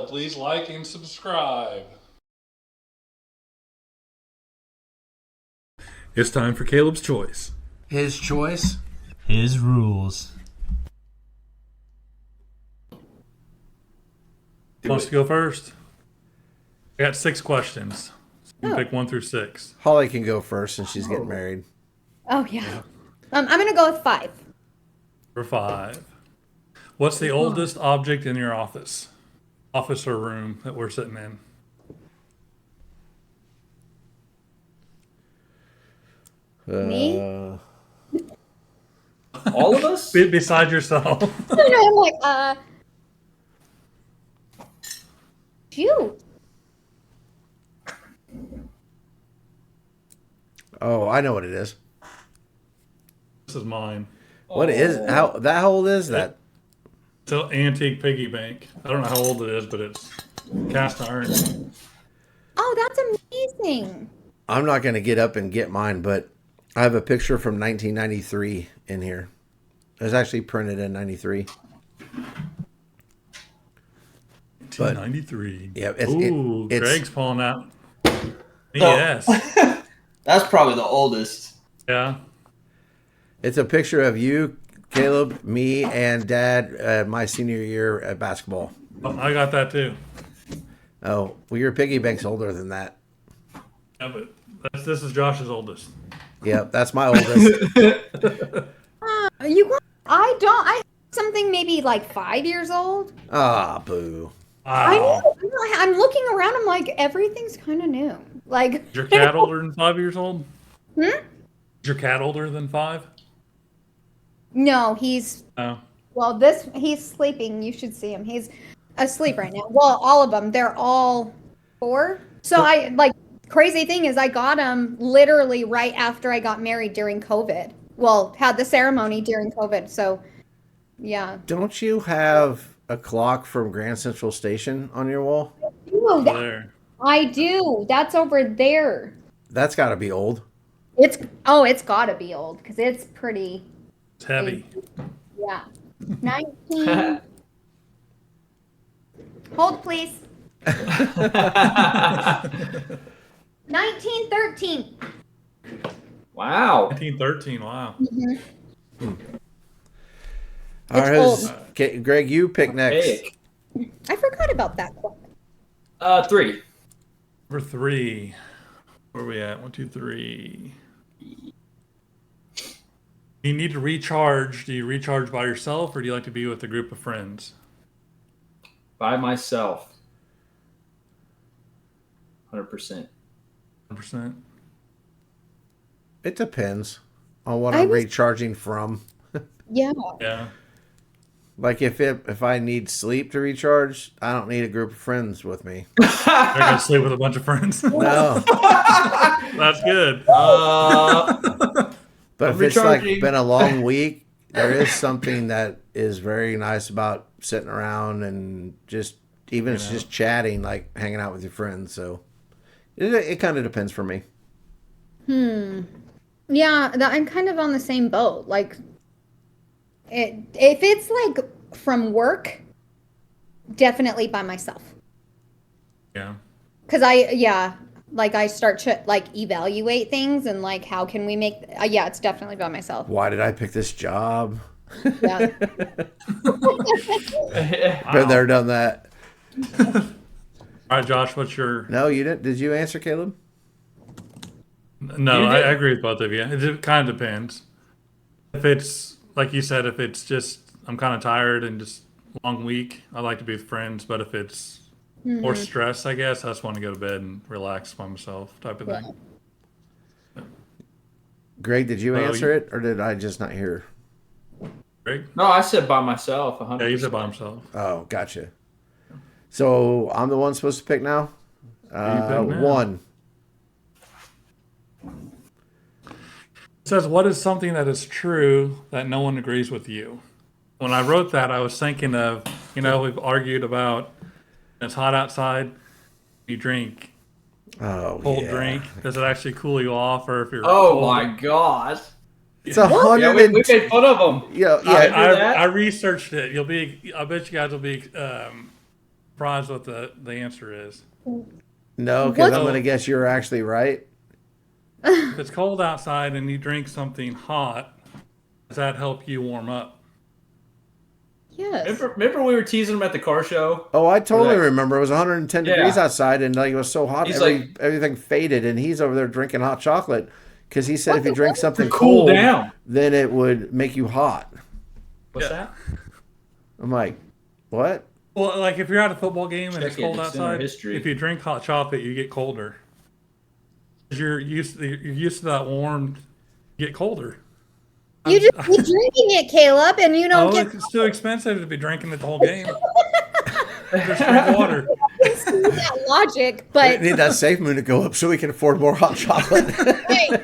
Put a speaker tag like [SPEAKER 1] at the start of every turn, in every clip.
[SPEAKER 1] please like and subscribe. It's time for Caleb's Choice.
[SPEAKER 2] His choice.
[SPEAKER 3] His rules.
[SPEAKER 1] Who wants to go first? I got 6 questions. So you can pick 1 through 6.
[SPEAKER 2] Holly can go first since she's getting married.
[SPEAKER 4] Oh, yeah. I'm going to go with 5.
[SPEAKER 1] For 5. What's the oldest object in your office? Office or room that we're sitting in?
[SPEAKER 4] Me?
[SPEAKER 5] All of us?
[SPEAKER 1] Besides yourself.
[SPEAKER 4] I'm like, shoot.
[SPEAKER 2] Oh, I know what it is.
[SPEAKER 1] This is mine.
[SPEAKER 2] What is how old is that?
[SPEAKER 1] It's an antique piggy bank. I don't know how old it is, but it's cast iron.
[SPEAKER 4] Oh, that's amazing.
[SPEAKER 2] I'm not going to get up and get mine, but I have a picture from 1993 in here. It was actually printed in 93.
[SPEAKER 1] 1993.
[SPEAKER 2] Yeah,
[SPEAKER 1] Ooh,
[SPEAKER 2] it's
[SPEAKER 1] Greg's pulling out. Yes.
[SPEAKER 5] That's probably the oldest.
[SPEAKER 1] Yeah.
[SPEAKER 2] It's a picture of you, Caleb, me, and Dad my senior year at basketball.
[SPEAKER 1] Oh, I got that too.
[SPEAKER 2] Oh, well, your piggy bank's older than that.
[SPEAKER 1] Yeah, but this is Josh's oldest.
[SPEAKER 2] Yep, that's my oldest.
[SPEAKER 4] I have something maybe like 5 years old.
[SPEAKER 2] Ah, boo.
[SPEAKER 4] I
[SPEAKER 1] Wow.
[SPEAKER 4] know. I'm looking around. I'm like, everything's kind of new. Like,
[SPEAKER 1] Is your cat older than 5 years old?
[SPEAKER 4] Hmm?
[SPEAKER 1] Is your cat older than 5?
[SPEAKER 4] No, he's
[SPEAKER 1] No.
[SPEAKER 4] he's sleeping. You should see him. He's asleep right now. Well, all of them. They're all 4. So crazy thing is I got him literally right after I got married during COVID. Well, had the ceremony during COVID. So, yeah.
[SPEAKER 2] Don't you have a clock from Grand Central Station on your wall?
[SPEAKER 4] Dude,
[SPEAKER 1] There.
[SPEAKER 4] I do. That's over there.
[SPEAKER 2] That's got to be old.
[SPEAKER 4] It's got to be old because it's pretty.
[SPEAKER 1] It's heavy.
[SPEAKER 4] Yeah. 19. Hold, please. 1913.
[SPEAKER 5] Wow.
[SPEAKER 1] 1913. Wow.
[SPEAKER 2] All right,
[SPEAKER 4] old.
[SPEAKER 2] okay, Greg, you pick next.
[SPEAKER 5] Hey.
[SPEAKER 4] I forgot about that one.
[SPEAKER 5] 3.
[SPEAKER 1] Number 3. Where are we at? 1, 2, 3. You need to recharge. Do you recharge by yourself or do you like to be with a group of friends?
[SPEAKER 5] By myself. 100%.
[SPEAKER 1] 100%.
[SPEAKER 2] It depends on what
[SPEAKER 4] I
[SPEAKER 2] I'm
[SPEAKER 4] was-
[SPEAKER 2] recharging from.
[SPEAKER 4] Yeah.
[SPEAKER 1] Yeah.
[SPEAKER 2] Like if I need sleep to recharge, I don't need a group of friends with me.
[SPEAKER 1] They're going to sleep with a bunch of friends.
[SPEAKER 2] No,
[SPEAKER 1] That's good.
[SPEAKER 2] but
[SPEAKER 5] I'm
[SPEAKER 2] if it's like
[SPEAKER 5] recharging.
[SPEAKER 2] been a long week, there is something that is very nice about sitting around and just even it's just chatting, like hanging out with your friends. So it kind of depends for me.
[SPEAKER 4] Yeah, I'm kind of on the same boat. Like, if it's like from work, definitely by myself.
[SPEAKER 1] Yeah.
[SPEAKER 4] Because I start to evaluate things and like how can we make? Yeah, it's definitely by myself.
[SPEAKER 2] Why did I pick this job?
[SPEAKER 4] Yeah.
[SPEAKER 2] Been there, done that.
[SPEAKER 1] All right, Josh, what's your...
[SPEAKER 2] No, you didn't. Did you answer, Caleb?
[SPEAKER 1] No,
[SPEAKER 5] You
[SPEAKER 1] I
[SPEAKER 5] did.
[SPEAKER 1] agree with both of you. It kind of depends. If it's, like you said, if it's just, I'm kind of tired and just long week, I like to be with friends. But if it's more stress, I guess, I just want to go to bed and relax by myself type of thing.
[SPEAKER 2] Greg, did you
[SPEAKER 1] Oh,
[SPEAKER 2] answer it, or did I just not hear?
[SPEAKER 1] Greg?
[SPEAKER 5] No, I said by myself. 100%.
[SPEAKER 1] Yeah, he's by himself.
[SPEAKER 2] Oh, gotcha. So I'm the one supposed to pick now.
[SPEAKER 1] You pick now.
[SPEAKER 2] 1.
[SPEAKER 1] It says, what is something that is true that no one agrees with you? When I wrote that, I was thinking of, we've argued about it's hot outside, you drink
[SPEAKER 2] Oh,
[SPEAKER 1] cold
[SPEAKER 2] yeah.
[SPEAKER 1] drink. Does it actually cool you off, or if you're
[SPEAKER 5] Oh
[SPEAKER 1] cold?
[SPEAKER 5] my gosh.
[SPEAKER 2] It's 100.
[SPEAKER 5] Yeah, we made fun of them.
[SPEAKER 2] Yeah,
[SPEAKER 5] I-
[SPEAKER 2] yeah.
[SPEAKER 5] that?
[SPEAKER 1] I researched it. I bet you guys will be surprised what the answer is.
[SPEAKER 2] No, because
[SPEAKER 4] What?
[SPEAKER 2] I'm going to guess you're actually right.
[SPEAKER 1] If it's cold outside and you drink something hot, does that help you warm up?
[SPEAKER 4] Yes.
[SPEAKER 5] Remember we were teasing him at the car show?
[SPEAKER 2] Oh, I totally
[SPEAKER 5] Or that-
[SPEAKER 2] remember. It was 110 degrees
[SPEAKER 5] Yeah.
[SPEAKER 2] outside, and like it was so hot,
[SPEAKER 5] He's like-
[SPEAKER 2] everything faded, and he's over there drinking hot chocolate because he said if you drink something
[SPEAKER 5] Cool
[SPEAKER 2] cold,
[SPEAKER 5] down.
[SPEAKER 2] then it would make you hot.
[SPEAKER 5] What's
[SPEAKER 1] Yeah.
[SPEAKER 5] that?
[SPEAKER 2] I'm like, what?
[SPEAKER 1] Well, like if you're at a football game and it's
[SPEAKER 5] Check it,
[SPEAKER 1] cold
[SPEAKER 5] it's in our
[SPEAKER 1] outside,
[SPEAKER 5] history.
[SPEAKER 1] if you drink hot chocolate, you get colder. 'Cause you're used to that warm, you get colder.
[SPEAKER 4] You just be drinking it, Caleb, and you don't
[SPEAKER 1] Oh,
[SPEAKER 4] get
[SPEAKER 1] it's too expensive to be drinking it the whole game. Just drink water.
[SPEAKER 4] that logic,
[SPEAKER 2] We
[SPEAKER 4] but
[SPEAKER 2] need that SafeMoon to go up so we can afford more hot chocolate.
[SPEAKER 4] hey,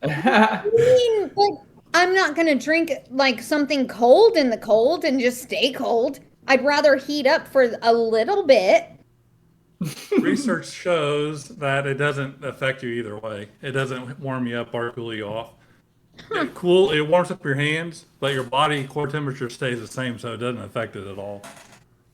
[SPEAKER 4] I mean, but I'm not gonna drink like something cold in the cold and just stay cold. I'd rather heat up for a little bit.
[SPEAKER 1] Research shows that it doesn't affect you either way. It doesn't warm you up or cool you off. It warms up your hands, but your body core temperature stays the same, so it doesn't affect it at all.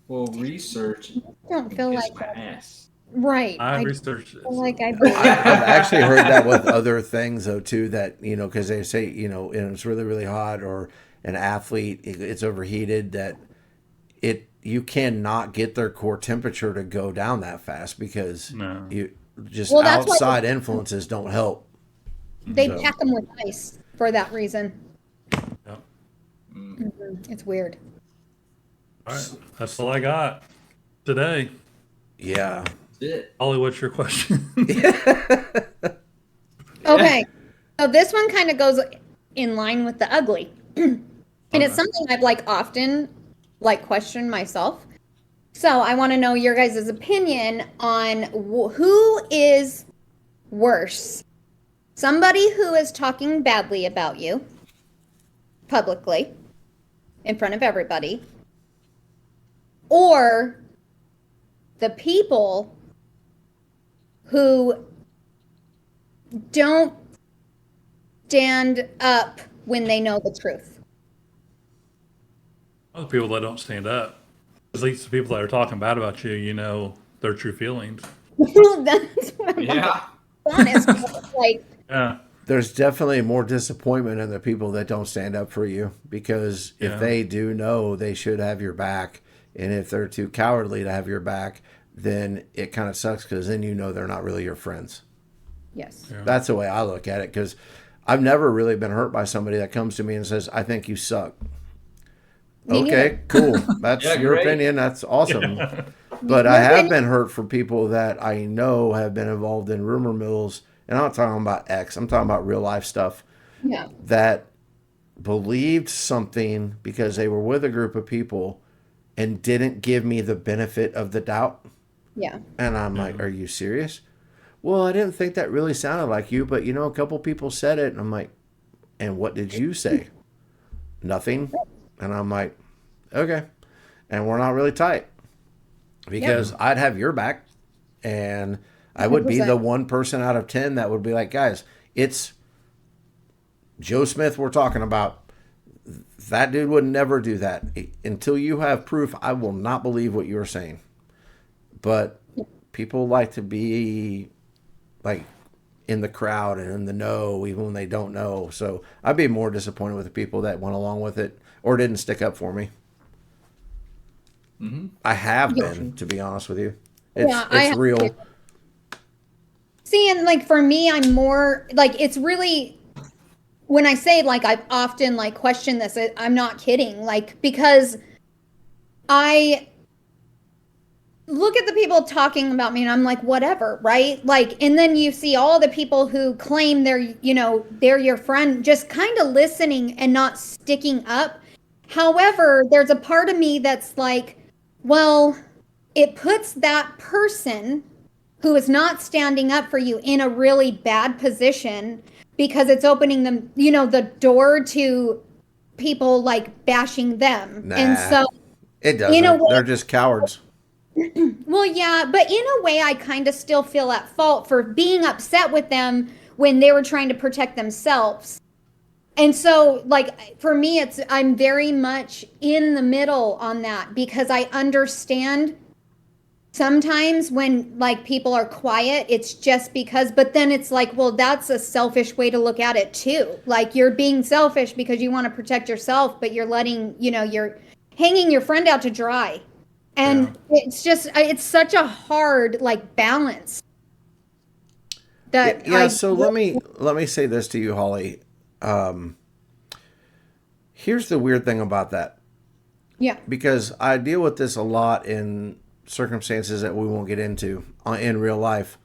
[SPEAKER 5] Well, research.
[SPEAKER 4] I don't feel
[SPEAKER 5] Kiss
[SPEAKER 4] like
[SPEAKER 5] my ass.
[SPEAKER 4] right.
[SPEAKER 1] I
[SPEAKER 4] I
[SPEAKER 1] researched it.
[SPEAKER 4] feel like I believe.
[SPEAKER 2] I've actually heard that with other things though too. That because they say and it's really really hot or an athlete it's overheated that you cannot get their core temperature to go down that fast because
[SPEAKER 1] No.
[SPEAKER 2] you just
[SPEAKER 4] Well, that's why-
[SPEAKER 2] outside influences don't help.
[SPEAKER 4] They
[SPEAKER 2] So-
[SPEAKER 4] pack them with ice for that reason.
[SPEAKER 1] Yep.
[SPEAKER 4] It's weird.
[SPEAKER 1] All right, that's all I got today.
[SPEAKER 2] Yeah.
[SPEAKER 5] That's it.
[SPEAKER 1] Ollie, what's your question?
[SPEAKER 4] Okay. So this one kind of goes in line with the ugly. And it's something I've often questioned myself. So I want to know your guys' opinion on who is worse. Somebody who is talking badly about you publicly in front of everybody, or the people who don't stand up when they know the truth.
[SPEAKER 1] Other people that don't stand up. At least the people that are talking bad about you, you know their true feelings.
[SPEAKER 4] That's what I'm
[SPEAKER 5] Yeah.
[SPEAKER 4] honest.
[SPEAKER 1] Yeah.
[SPEAKER 2] There's definitely more disappointment in the people that don't stand up for you because if
[SPEAKER 1] Yeah.
[SPEAKER 2] they do know they should have your back, and if they're too cowardly to have your back, then it kind of sucks because then they're not really your friends.
[SPEAKER 4] Yes.
[SPEAKER 1] Yeah.
[SPEAKER 2] That's the way I look at it because I've never really been hurt by somebody that comes to me and says, I think you suck.
[SPEAKER 4] Me
[SPEAKER 2] Okay, cool. That's
[SPEAKER 5] Yeah,
[SPEAKER 2] your
[SPEAKER 5] great.
[SPEAKER 2] opinion. That's awesome. But I have been hurt for people that I know have been involved in rumor mills. And I'm not talking about X. I'm talking about real life stuff
[SPEAKER 4] Yeah.
[SPEAKER 2] that believed something because they were with a group of people and didn't give me the benefit of the doubt.
[SPEAKER 4] Yeah.
[SPEAKER 2] And I'm like, are you serious? Well, I didn't think that really sounded like you, but a couple people said it. And I'm like, and what did you say? Nothing. And I'm like, okay. And we're not really tight because I'd have your back and I would be
[SPEAKER 4] 100%.
[SPEAKER 2] the one person out of 10 that would be like, guys, it's Joe Smith we're talking about. That dude would never do that. Until you have proof, I will not believe what you're saying. But people like to be in the crowd and in the know even when they don't know. So I'd be more disappointed with the people that went along with it or didn't stick up for me.
[SPEAKER 5] Mm-hmm.
[SPEAKER 2] I have been, to be honest with you. It's,
[SPEAKER 4] Yeah, I
[SPEAKER 2] it's
[SPEAKER 4] have
[SPEAKER 2] real.
[SPEAKER 4] too. See, and for me, I'm more it's really when I say I've often questioned this. I'm not kidding. Because I look at the people talking about me and I'm like, whatever, right? And then you see all the people who claim they're your friend, just kind of listening and not sticking up. However, there's a part of me that's like, well, it puts that person who is not standing up for you in a really bad position because it's opening them, the door to people bashing them.
[SPEAKER 2] Nah,
[SPEAKER 4] And so,
[SPEAKER 2] it doesn't.
[SPEAKER 4] what?
[SPEAKER 2] They're just cowards.
[SPEAKER 4] well, yeah, but in a way, I kind of still feel at fault for being upset with them when they were trying to protect themselves. And so, for me, I'm very much in the middle on that because I understand sometimes when like people are quiet, it's just because, but then it's like, well, that's a selfish way to look at it too. Like you're being selfish because you want to protect yourself, but you're letting, you're hanging your friend out to dry. And it's such a hard like balance that
[SPEAKER 2] So let me say this to you, Holly. Here's the weird thing about that.
[SPEAKER 4] Yeah.
[SPEAKER 2] Because I deal with this a lot in circumstances that we won't get into in real life.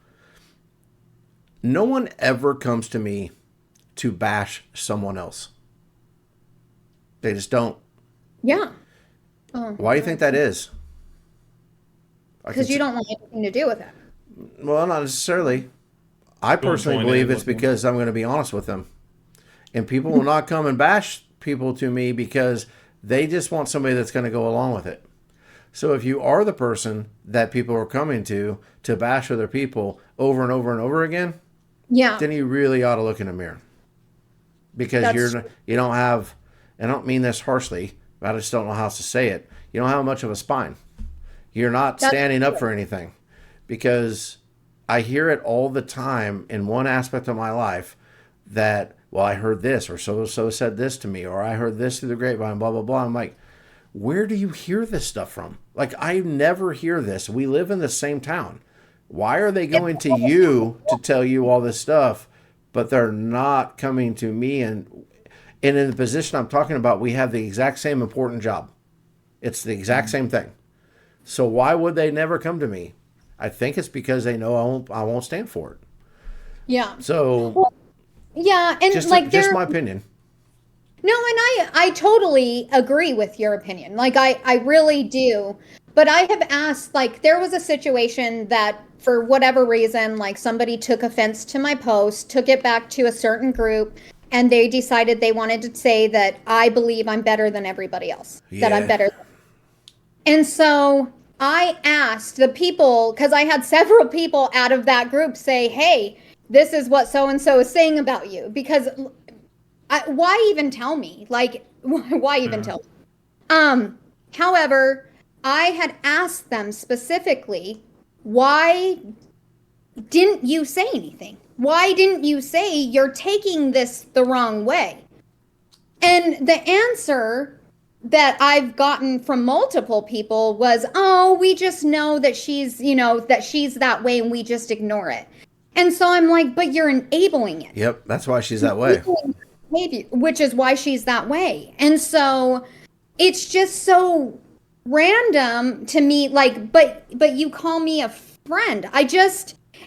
[SPEAKER 2] No one ever comes to me to bash someone else. They just don't.
[SPEAKER 4] Yeah.
[SPEAKER 2] Why do you think that is?
[SPEAKER 4] Because you don't want anything to do with it.
[SPEAKER 2] Well, not necessarily. I personally believe it's because I'm going to be honest with them. And people will not come and bash people to me because they just want somebody that's going to go along with it. So if you are the person that people are coming to bash other people over and over and over again, then you really ought to look in the mirror. Because you don't have, I don't mean this harshly, but I just don't know how else to say it. You don't have much of a spine. You're not standing up for anything. Because I hear it all the time in one aspect of my life that, well, I heard this, or so-and-so said this to me, or I heard this through the grapevine, blah, blah, blah. I'm like, where do you hear this stuff from? Like, I never hear this. We live in the same town. Why are they going to you to tell you all this stuff, but they're not coming to me? And in the position I'm talking about, we have the exact same important job. It's the exact same thing. So why would they never come to me? I think it's because they know I won't stand for it.
[SPEAKER 4] Yeah.
[SPEAKER 2] So,
[SPEAKER 4] and
[SPEAKER 2] just my opinion.
[SPEAKER 4] No, and I totally agree with your opinion. Like I really do. But I have asked, like, there was a situation that for whatever reason, like somebody took offense to my post, took it back to a certain group, and they decided they wanted to say that I believe I'm better than everybody else.
[SPEAKER 2] Yeah.
[SPEAKER 4] That I'm better. And so I asked the people, because I had several people out of that group say, hey, this is what so-and-so is saying about you. Because why even tell me? Like, why even tell me? However, I had asked them specifically, why didn't you say anything? Why didn't you say you're taking this the wrong way? And the answer that I've gotten from multiple people was, oh, we just know that she's that way and we just ignore it. And so I'm like, but you're enabling it.
[SPEAKER 2] Yep, that's why she's that way.
[SPEAKER 4] Which is why she's that way. And so it's just so random to me, like, but you call me a friend.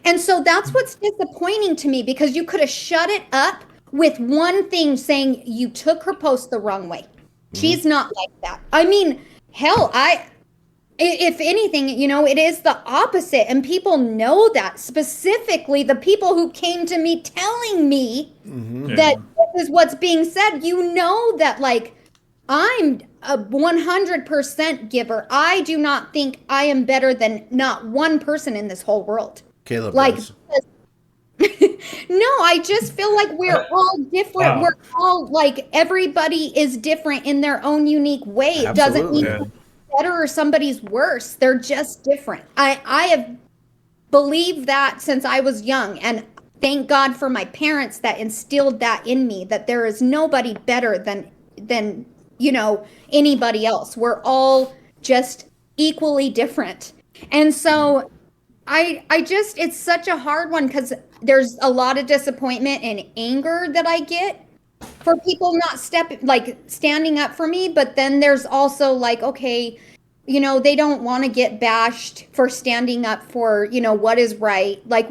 [SPEAKER 4] And so that's what's disappointing to me, because you could have shut it up with one thing saying you took her post the wrong way. She's not like that. I mean, hell, if anything, it is the opposite. And people know that, specifically the people who came to me telling me that this is what's being said. That, like, I'm a 100% giver. I do not think I am better than not one person in this whole world.
[SPEAKER 2] Caleb
[SPEAKER 4] Like,
[SPEAKER 2] does.
[SPEAKER 4] no, I just feel like we're all different.
[SPEAKER 1] Wow.
[SPEAKER 4] We're all, like, everybody is different in their own unique way. It doesn't mean
[SPEAKER 2] Absolutely.
[SPEAKER 4] better or somebody's worse. They're just different. I have believed that since I was young, and thank God for my parents that instilled that in me, that there is nobody better than anybody else. We're all just equally different. And so I just, it's such a hard one, because there's a lot of disappointment and anger that I get for people not standing up for me. But then there's also, like, okay, they don't want to get bashed for standing up for, what is right. Like,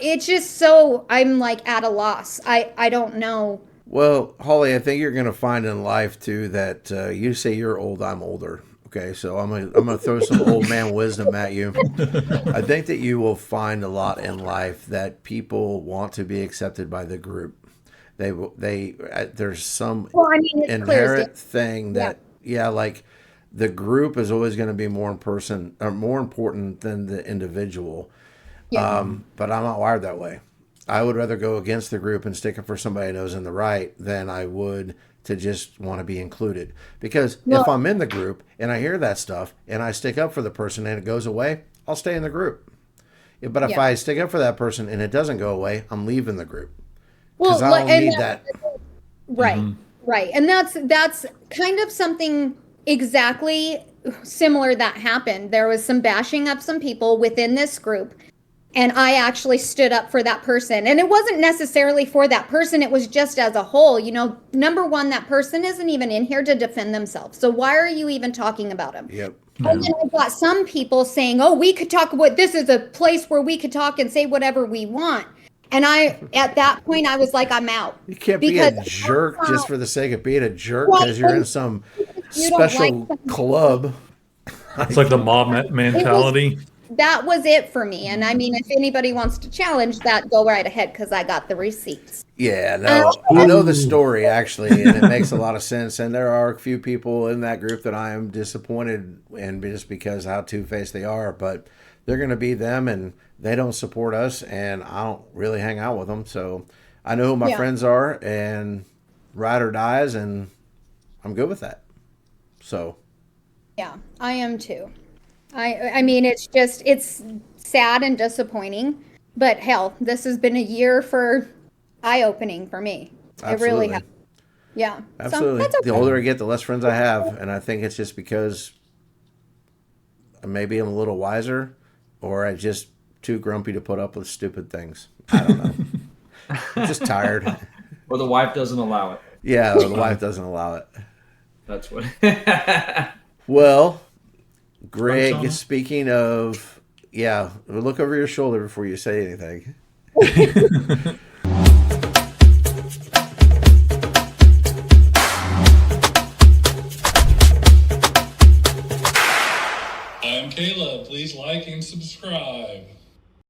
[SPEAKER 4] it's just so, I'm like at a loss. I don't know.
[SPEAKER 2] Well, Holly, I think you're going to find in life too that you say you're old, I'm older. Okay, so I'm gonna throw some old man wisdom at you. I think that you will find a lot in life that people want to be accepted by the group. There's some inherent thing that like the group is always going to be more important than the individual.
[SPEAKER 4] Yeah.
[SPEAKER 2] But I'm not wired that way. I would rather go against the group and stick up for somebody I know is in the right than I would to just want to be included. Because if I'm in the group and I hear that stuff and I stick up for the person and it goes away, I'll stay in the group. Yeah, but if
[SPEAKER 4] Yeah.
[SPEAKER 2] I stick up for that person and it doesn't go away, I'm leaving the group.
[SPEAKER 4] Well,
[SPEAKER 2] Because I don't
[SPEAKER 4] and
[SPEAKER 2] need that.
[SPEAKER 4] right, right, and that's kind of something exactly similar that happened. There was some bashing of some people within this group, and I actually stood up for that person. And it wasn't necessarily for that person; it was just as a whole. You know, number one, that person isn't even in here to defend themselves. So why are you even talking about them?
[SPEAKER 2] Yep.
[SPEAKER 4] And then I've got some people saying, "Oh, we could talk about this is a place where we could talk and say whatever we want." And at that point, I was like, "I'm out."
[SPEAKER 2] You can't be a jerk just for the sake of being a jerk because you're in some
[SPEAKER 4] You don't like
[SPEAKER 2] special
[SPEAKER 4] something.
[SPEAKER 2] club.
[SPEAKER 1] It's like the mob mentality.
[SPEAKER 4] That was it for me. And I mean, if anybody wants to challenge that, go right ahead because I got the receipts.
[SPEAKER 2] Yeah, no, I know the story actually, and it makes a lot of sense. And there are a few people in that group that I am disappointed in just because how two-faced they are. But they're going to be them, and they don't support us, and I don't really hang out with them. So I know who my friends are, and ride or dies, and I'm good with that. So
[SPEAKER 4] Yeah, I am too. I mean, it's sad and disappointing, but hell, this has been a year for eye-opening for me. It really has. Yeah.
[SPEAKER 2] Absolutely.
[SPEAKER 4] So that's okay.
[SPEAKER 2] The older I get, the less friends I have, and I think it's just because maybe I'm a little wiser, or I'm just too grumpy to put up with stupid things. I don't know. I'm just tired.
[SPEAKER 5] Or the wife doesn't allow it.
[SPEAKER 2] Yeah, the wife doesn't allow it.
[SPEAKER 5] That's what.
[SPEAKER 2] Well, Greg,
[SPEAKER 1] Sean?
[SPEAKER 2] speaking of, yeah, look over your shoulder before you say anything.
[SPEAKER 1] I'm Caleb. Please like and subscribe.